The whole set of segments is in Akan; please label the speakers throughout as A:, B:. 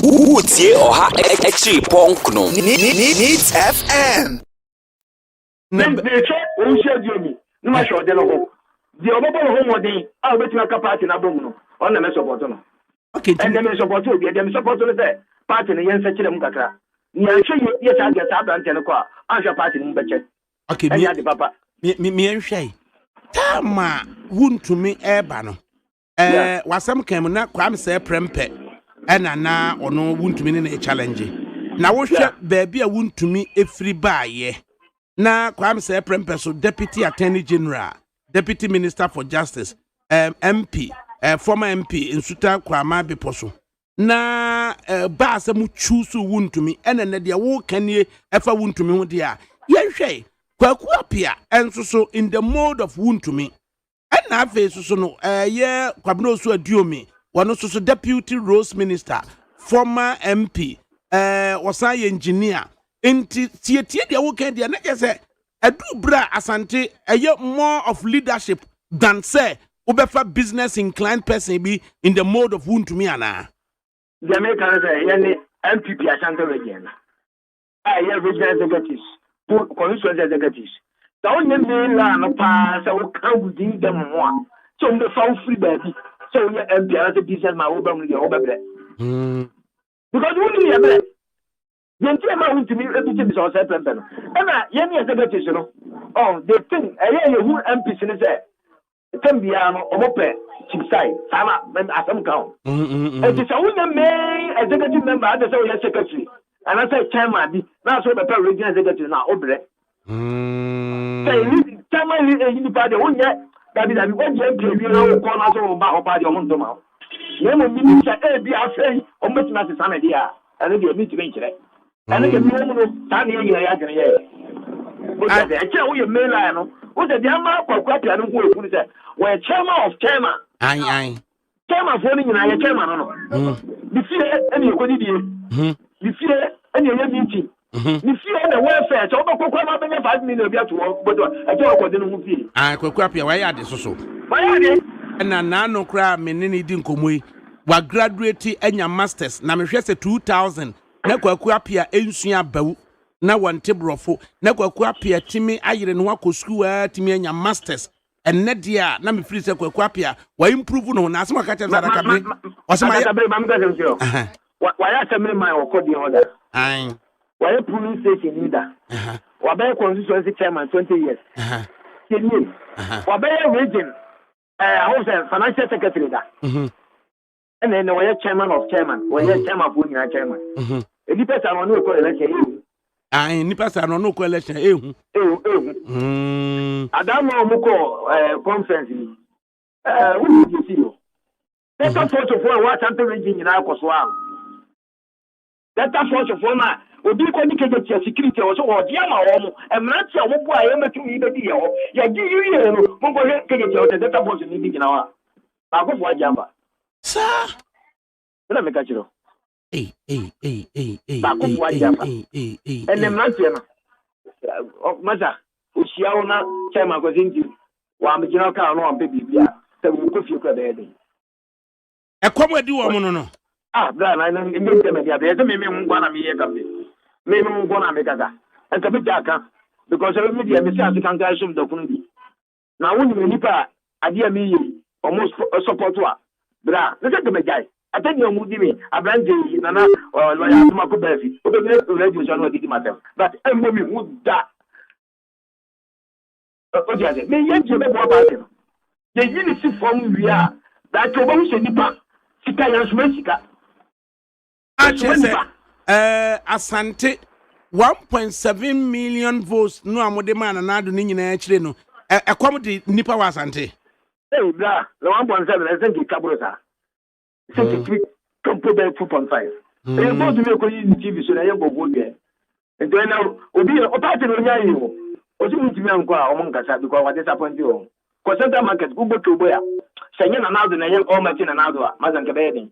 A: Utie oha extra punk no. Needs FM.
B: The check who share you. No matter what they know. The other home or day, I'll bet you a party in a boom on the support.
C: Okay.
B: And then support you, them support the party in the Yen Sechi Mukaka. Yes, I get up and tell a car. I shall party in Betchet.
C: Okay,
B: me, papa.
C: Me, shay. Tama, wound to me, Ebano. Was some came not crime say prempe. And na or no wound to me in a challenge. Now, what there be a wound to me if free buy, ye? Na kwam say prempe so Deputy Attorney General, Deputy Minister for Justice, MP, former MP in Suta Kwama Biposo. Na ba asem choose wound to me and na dia wo kan ye efa wound to me ho dia. Ye hwe kwaku apia enso so in the mode of wound to me. And na face so no ye kwabno so aduomi. One so Deputy Rose Minister, former MP, was an engineer. Inti tie dia wo kan dia na je say adu bra asante more of leadership than say obefa business inclined person be in the mode of wound to me ana.
B: The Americans say MPP Ashanti region. I hear regional executives, constituency executives. The only man no pass I will come within them one. So the found free baby. So you MP as a business man over with your over. Because we need a bread. The entire man to me everything is all separate. And any executives, you know. Oh, they think I hear who MPs in there. Can be open side. Sama asam count. It is a woman main executive member. I say your secretary, and I say chairman. Now so the regional executive now obre. Say chairman in the party. One yet that is what you MP you know corner so about party on Montoma. You know minister be afraid on what not some idea. And then you meet to venture. And then you know Tani I tell you mail. What the Yama for Quapian who is where chairman of chairman.
C: Aye.
B: Chairman for you, chairman. The fear any good the fear any meeting. The fear the welfare, so Coca 5 million to work, but I don't know who.
C: I Quapia, why are they so?
B: Why are they?
C: And no cry, Menini Dinkomui, were graduating and your masters, Namisha 2000, Naquapia, Ensia Bow. Na one table na kwakwa pia timi ayire no akọ school timi anya masters enne dia na me free se kwakwa pia wa improve no na asema ka tell za kabre osema ya
B: wa ya tell my okodi order
C: ai
B: wa ya police station leader wa be constituency chairman 20 years kini wa be region house financial secretary da and then wa ya chairman of chairman wa ya chairman for nyina chairman edi person no no ko election
C: ai ni pasa no ko election ehu
B: Adamo muko conference ni we dey see you that photo for what Ashanti region nyina akoso am that photo for na obi ko ni keje security o so o dia ma wo mo emrati a wo bo a ye metu yi be di ye ho ye gi yi ye no mo ko keje o that photo ni di nyina wa ba ko fo ajamba
C: sa
B: na me ka chiro
C: Hey.
B: And the man, Masa, Ushiauna, Chama Cosinti, one general car on baby, so we could feel the
C: a come do no.
B: Ah, Brian, I know you make them a maybe one of me, maybe one of Megata, and Kabitaka, because I will be a Messiah can guys from the Kundi. Now, when you nipa, I dear me, almost a support to her. Bra, look at the guy. I think you're moving. I brand you, Nana, or Lawyer Marco Bessie, who the radio channel did myself. But I'm going to that. May you make more about him. The unity from we are that you're going to nipa, Sika Yansmesika.
C: Asante 1.7 million votes no amodema na nadu ni nyina akire no. Ekwamde nipa wa Asante.
B: Hey, bra, the 1.7 I think Kabrosa. 63 compared 2.5. They both make on TV so they go good there. And then now, Obi, or party no nya you. O si muti me anko a omo nkasa because what disappoint you. Ko center market go to boya. Sanye na nado na yen all machine na nado a mazanke be den.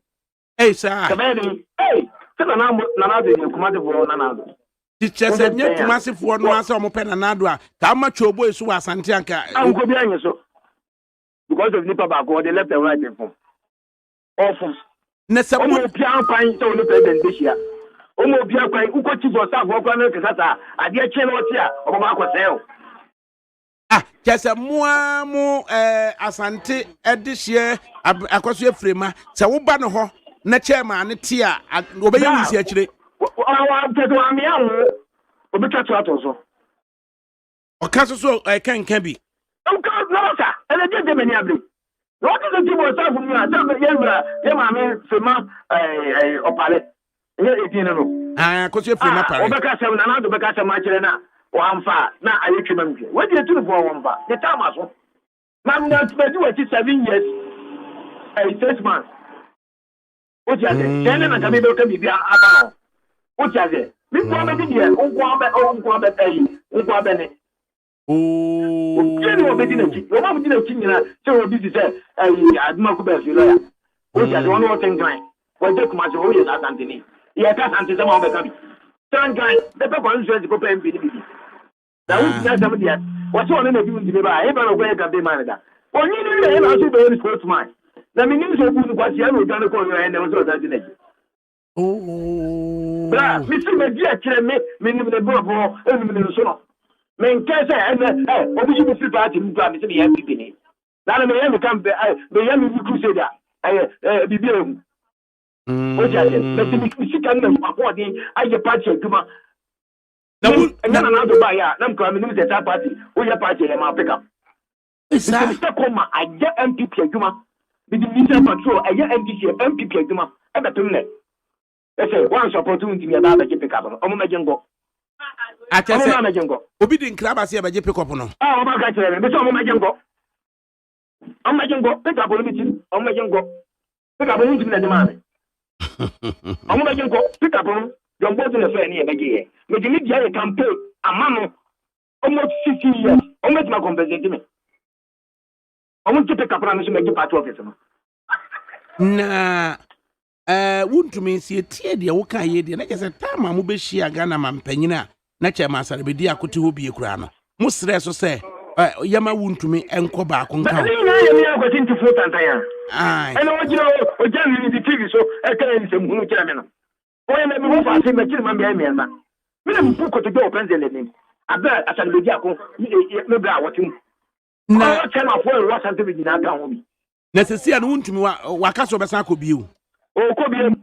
C: Hey sir.
B: Kabedin. Hey, se na nado ni kumade for na nado.
C: Teacher said nye kumase for no ase omo pe na nado a ka ma chobo esu wa Asante anka.
B: Anko bi anyo so. Because of nipa back they left and right in form. Awful.
C: na se
B: omo bia kwan so no president this year omo bia kwan uko chief of staff wo kwan no kasa ade che no ti a omo akoseo
C: kese moa mo asante edihye akoso efrema se wo ba no ho na chairman ne ti a obeye wisi akire
B: wa tedo amia wo obetatu atoso
C: okaso kan bi
B: onka no sa ele je de meni abri what is the chief of staff mu a se ye ma me fema opale ye etine no
C: akoso efrema pare
B: obeka se na do beka se ma kire na wamfa na ayetwema mfe wadi etunu fo wamfa the time aso man na tbedi wati 7 years 6 months what you say then na kabe be bibia aba no what you say mi ko be die unko be ne kini obi di na ki o ma di na ki nyina se obi di se aduma ko be fi lawyer what you say one what thing grind what dey kuma se o ye na santini ye ka santi se ma be ka bi Tangan, the people who say go pay MPD. That was not them yet. What's on the doing the buy? Ever away at the manager. Or you know, also very sportsman. The meaning of what you have done for your end was that in it. Oh, Mr. Media, meaning the Bobo, and the Sono. Men can say, and obviously, the party to be the MPD. That may become the young crusader. Be Oja can afford I party Guma. Na do buy ya, na mkwa minimum the party, we party ma pick up. Mr. Koma, I get MPP Guma. With the media patrol, I get MPP Guma. I got to net. Let's say once opportunity me about to pick up. Omo majengo.
C: I tell you, majengo. Obi din kraba se ba je pick up no.
B: Ah, omo ka tell me, so omo majengo. Omo majengo, pick up on meeting. Omo majengo. Pick up on meeting na demand. I'm going to pick up on your bottle of any again. But you need to campaign a man almost 60 years. Almost my compensation. I want to pick up on make part of it.
C: Nah, wouldn't to me see a tear, dear, what can you do? Like I said, time I move she a gun and penina, nature master be dear could to be a crown. Most stress or say, Yama wound to me and go back on count.
B: I got into foot and tire.
C: I
B: know what you know, or generally the TV, so I can't say Munu Chairman. Or I may move and say, my man. We don't book to go pencil in. I bet I shall be Jaco, maybe I want him. No, I tell my boy what something in our town.
C: Necessary and wound to me, Wakaso Basako Biu.
B: Oh, Cobium.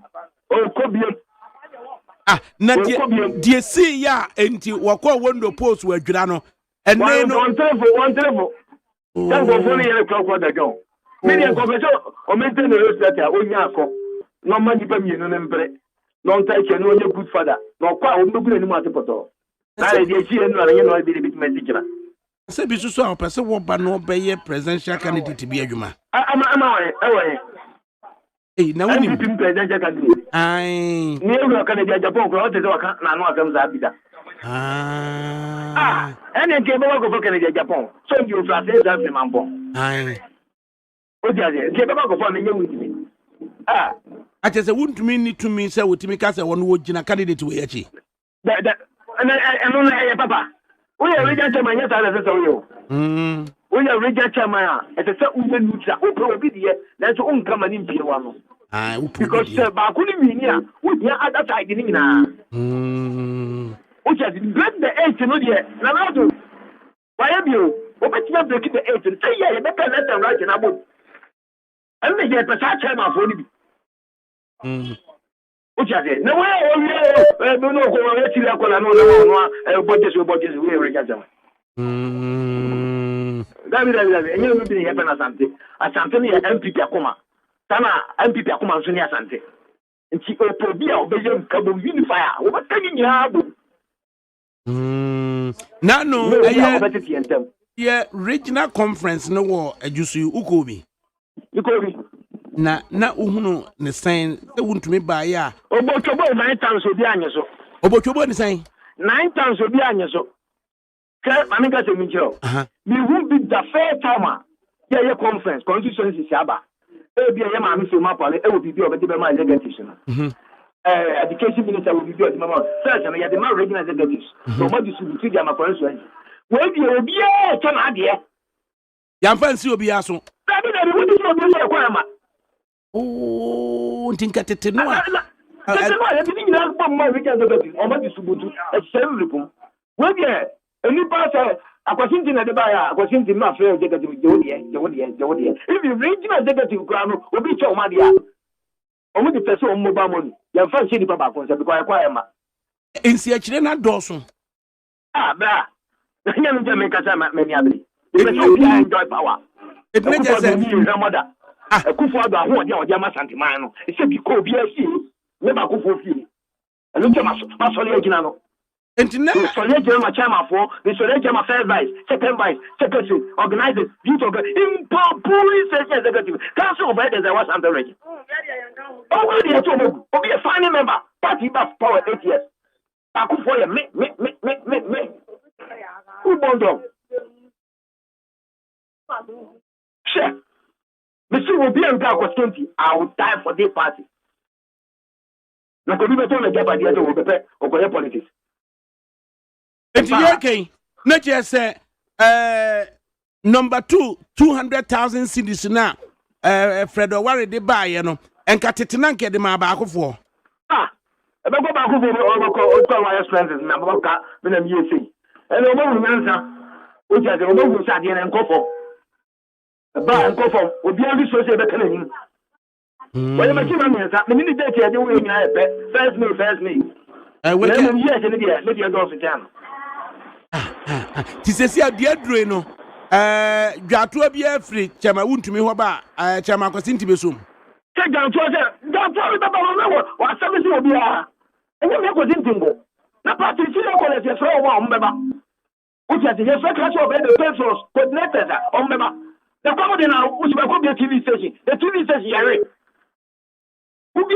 C: Ah, not yet. Dear see ya, and you walk window post where Grano. And then one telephone. That's what only a clock what I go. Many a professor or maintain the rest that are Yako. No money per me, no number. No take no your good father. No quite no good anymore to put all. I did see another, you know, I did a bit message. I said, be so a person what but no by a presidential candidate to be a human.
B: I'm away.
C: Hey, now when you
B: presidential candidate.
C: I
B: never can get Japan for all the door. Now comes Abida. And then came over for Canada, Japan. So you flash that in Mambo.
C: Aye.
B: What is it? Came over for me with me.
C: I just wouldn't mean to me, sir, with me, because I want to watch in a candidate to Echi.
B: And only Papa. We are ready to my yes, we are ready to my as a certain who probably that's own coming in Piano. Because Bakuni Minia would be at that side in now. Which has break the 8 to know yet. Now, why have you? What you break the 8 and say, yeah, better let them write in a book. And they get a chairman for me. Which I said, no way, no, we regard them. David, and you will be happen as something. As something MPP Akuma. Tana MPP Akuma Sunia Sante. And she will be a Belgium Cabo Unifier. What can you have? No,
C: yeah, regional conference no war a juicy Ukobi. Na uhuno ne sign they won't me buy ya.
B: Obochobo 9 times obi anyeso.
C: Obochobo ne sign
B: 9 times obi anyeso. Maminga se minjo. We won't be the first time. Yeah, conference constituency Siaba. Ebi ya ma mi so mapale e wo bibi obedi be ma executive. Education minister will be doing the first and the man regional executives. So what you should be my friends. When you be a can idea.
C: Yan fancy will be aso.
B: What is your requirement?
C: Oh, tinka tete no a.
B: Tete no a ye bi nyina bom ma regional executive o ma di subutu e shem repum. We bi eni pa say akwasinti na de ba ya akwasinti ma fe executive jewode. If you regional executive kra no obi che o ma dia. O mu di pese o mobile money. Ya fa she di baba kon say because I ma.
C: Ensi akire na doso.
B: Bra. Nya no je me kasa ma ni abri. If you enjoy power.
C: It may just say
B: mother. Akufo ado aho odi odi ama santiman no. E se bi ko bi afi. Me ba akufo fi. Elo je ma sole agina no.
C: Entina
B: sole agina ma chairman for, the sole agina ma first vice, second vice, secretary, organizers, youth in police executive. Council of Elders was under region. Oh, we dey to mo. Obi a founding member. Party back power 8 years. Akufo ya me. Who bondo? Sure. Mr. will be a guy I will die for this party. Na ko bi beto na jaba dia to be o ko politics.
C: Okay. Na je say number 2 200,000 cedis na Fredo Ware de buy no enka tetena nke de ma ba akofo.
B: E be go ba akofo o ko wa expenses na ba ka me na mi ese. E no mo nyansa. O ja de o mo sa de na nkofo. Ba nkofo obi abi so se be kana ni. Why am I saying that? The minute that you are doing first me.
C: We
B: can yes, and let you go for jam.
C: Tisesi adie no. Dwato bia free chama wuntumi ho ba chama kwasinti besum.
B: Take down to us. Don't tell me about what service will be. And you make kwasinti ngo. Na party si ko le se so wa mbeba. Uti ati ye so class of the pesos coordinators on mbeba. The company now we go be TV station. The TV station yare. Ubi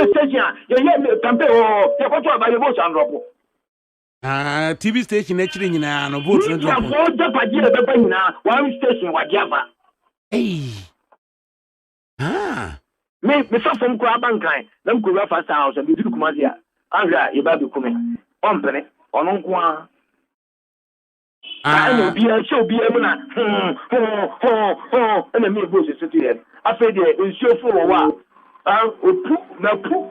B: station ye campaign ye ko to abaye vote and drop.
C: TV station e chiri nyina no vote no drop.
B: Ya vote pa je be ba nyina one station wa giava. Me so from ko abankan na ko ra fast house and bidu kumazia. Angra ye ba be kume. Ompene ono nko a. I know be a show be a na. And me go se sit here. Afa de nsio fo wo wa. Opu na pu.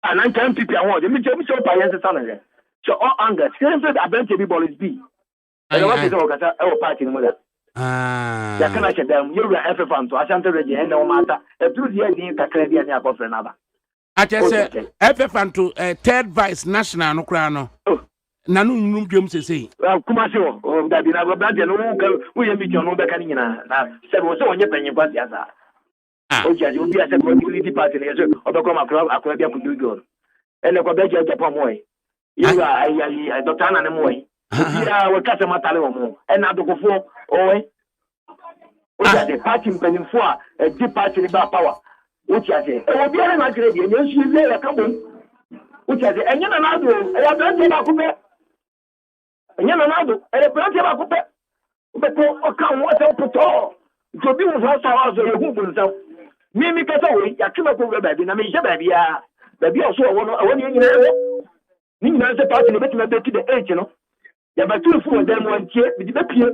B: And I'm people award. Me show by yes son. So all anger. Since the bench be ball is B. And what is all kata e party no mother. Ya kana che dem you ra FF fan to Asante region and no matter. E through the year kakra dia ni akofre na ba.
C: I just say FF fan to third vice national no kra no. Na no num dwom sesei
B: kuma se o da bi na go brand no wo ye mi no be kan nyina na se wo se wonye panyin kwa siasa o jaji obi ase community party ne so obekọ akwa bia ku dugo ele ko be je Japan moy you ai doctor na ne moy ya we ka se matale wo mo e na dokofo o jaji party mpanimfo a di party ni ba power o jaji e wo bia na grade ye nsu ile ka mo o jaji enye na na do e ya be ba ku be enye na na do e be ba ku be o ka won se puto jo bi wo fa sa zo ye hu bu nsa mi kasa we ya twema ko we baabi na me je baabi a baabi o so wo no wo ni nyina ni nyina se party ne betima be to the age no ya ba tu fu dem wan tie bi be pie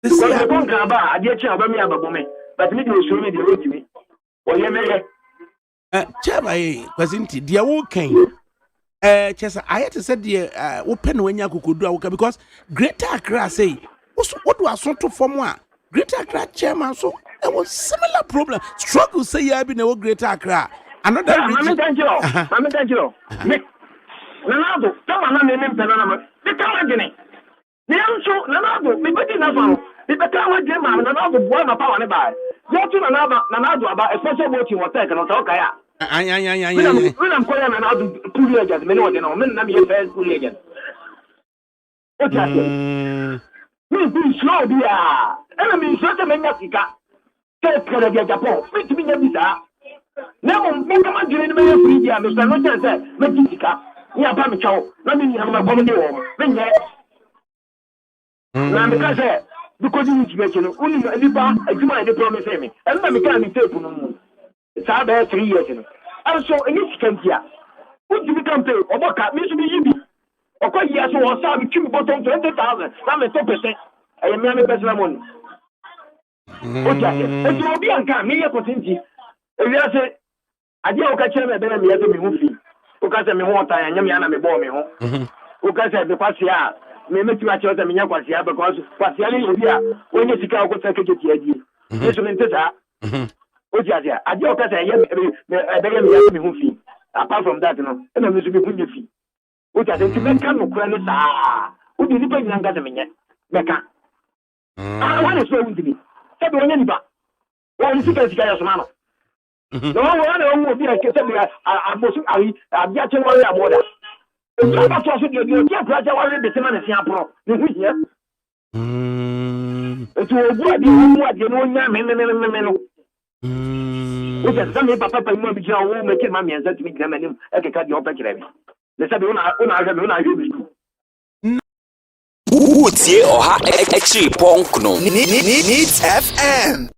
B: ko ya kon ka ba ade chi aba mi ababo me but me dey show me dey road me o ye mele
C: chaba kwasinti dia wo kan chesa ayete said dia wo pen wanya kokodu awoka because Greater Accra say what do asonto form a Greater Accra chairman so there was similar problem struggle say ya bi na wo Greater Accra another region
B: I'm thank you me nanado tama na me mpena na me kama gene ne anso nanado me bedi na fa me be kama gene ma nanado boy ma power ne ba yo tu nanado aba especially voting water kan so kaya we am koya nanado pull agent me no de no me na me first pull agent o ta me be slow dia ena me so te me nyafika kere dia Japan me ti me nyabisa na mo kama gene ne me free dia me so no chance me titika ni apa me chawo na me ni ma bomo de wo me nye na me ka say because you make no uni ni ba aduma de promise me and na me ka ni tape no mu sa ba 3 years no also any scantia would you campaign oboka me so be yibi okwa years wo sa me twi bottom 20,000 na me 2% ɛyɛ mmea me personal money otu ase etu obi anka me yɛ kotinti ewia se ade a woka kyerɛ me bɛna me yɛ sɛ me ho fi woka sɛ me ho ɔtan anyam ya na me bɔɔ me ho woka sɛ me kwase a me meti wa kyerɛ sɛ me nya kwase a because kwase a ne obi a onye sika ko sɛ keketi adie yesu me ntesa otu ase ade a woka sɛ ɛyɛ bɛyɛ me yɛ me ho fi apart from that no ɛna me so me ho nyɛ fi otu ase nti mɛka no kora ne saa wodi nipa nyina nka sɛ menyɛ mɛka wane so wundini sɛbi onye nipa wɔn sika yɛ soma no na wɔn obi a kɛsɛ bi abosu ayi abi akyɛ wɔn yɛ aboda etu aba to so deɛ obi akora kyɛ wɔn de sema ne sia pro ne ho hia etu obu adi mu adi no nya me no o sɛ sɛ me papa mu abi gyina wo me kema miɛnsa tumi gyina m'anim ɛkeka deɛ ɔpɛ kyerɛ me ne sɛ bi ona ahwɛ bi
A: Wotie Oha Exi Punk no. Needs FM.